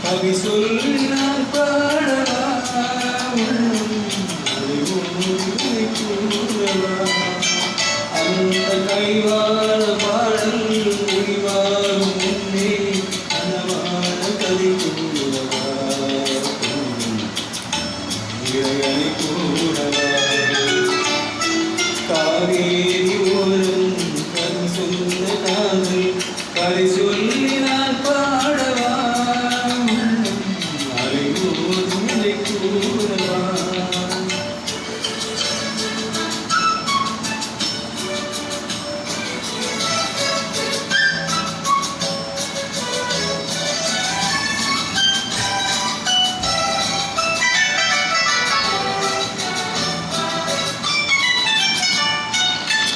கவி சொல்லி நான் பாடவா அந்த கைவான பாடல் முடிவாரும் முன்னே கனவான கதை கூடவா இறையனை கூடவா காவேரி ஓரம் கவி சொன்ன காதல் கதை சொல்லி நான் பாடவா அலைவோதும் கூடவா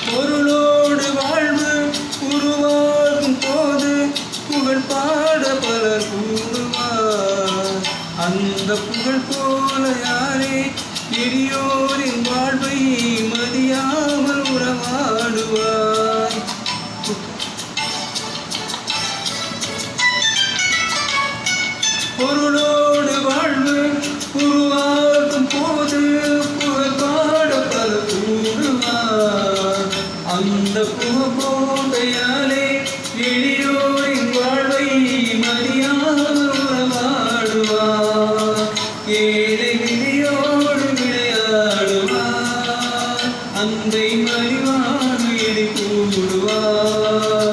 பொருளோடு வாழ்வு உருவாகும் போது புகழ் பாட பலர் கூறுவார் அந்த புகழ் போல யாரே எளியோரின் வாழ்வை மதியாமல் உறவாடுவார் பொருளோடு வாழ்வு உருவாகும் போது புகழ் பாட பலர் கூறுவார் அந்த புகழோடையாலே எளியோரின் வாழ்வை மதியாமல் உறவாடுவார் ஏழை விதியோடு விளையாடுவார் அந்தை மறிவான் எடி கூடுவார்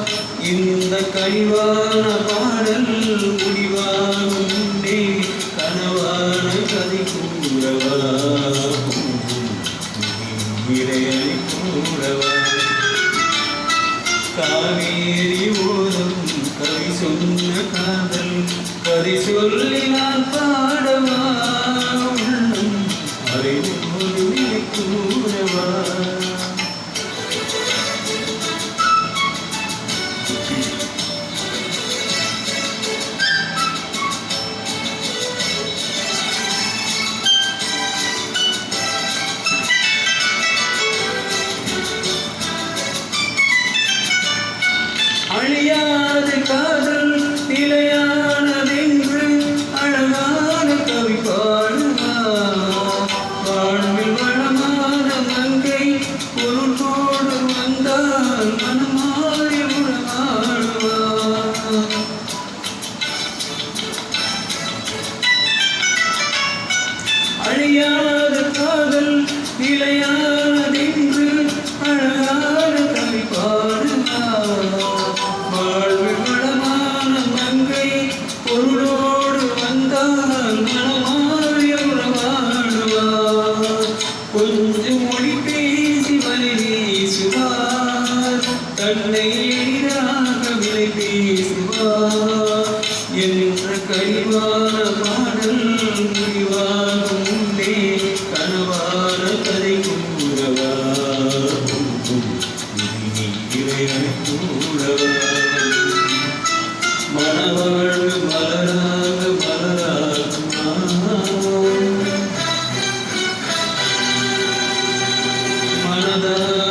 இந்த கனிவான பாடல் முடிவாகும் முன்னே கனவான கதை கூறவா இறையனை கூடவா காவேரி ஓரம் கவி சொன்ன காதல் கதை சொல்லி நான் பாடவா உள்ளம் அறிவோடு கூடவா அழியாத காதல் நிலையானதென்று அழகான கவி பாடுவார் வாழ்வில் வளமான மங்கை பொருளோடு வந்தால் மனமாறி உறவாடுவார் அழியாத காதல் நிலையானதென்று அழகான கவி பாடுவார் வாழ்வில் வளமான மங்கை பொருளோடு வந்தால் மனமாறிய உறவாடுவார் கொஞ்சம் மொழி பேசி வழி வீசுவார் தன்னை எளிதாக விலை பேசுவார் என்ற கனிவான பாடல் முடிவாகும் முன்னே கனவான கதை கூறவா இறையனை கூடவா மனவாழ்வு மலராக மலராகுமா மனதா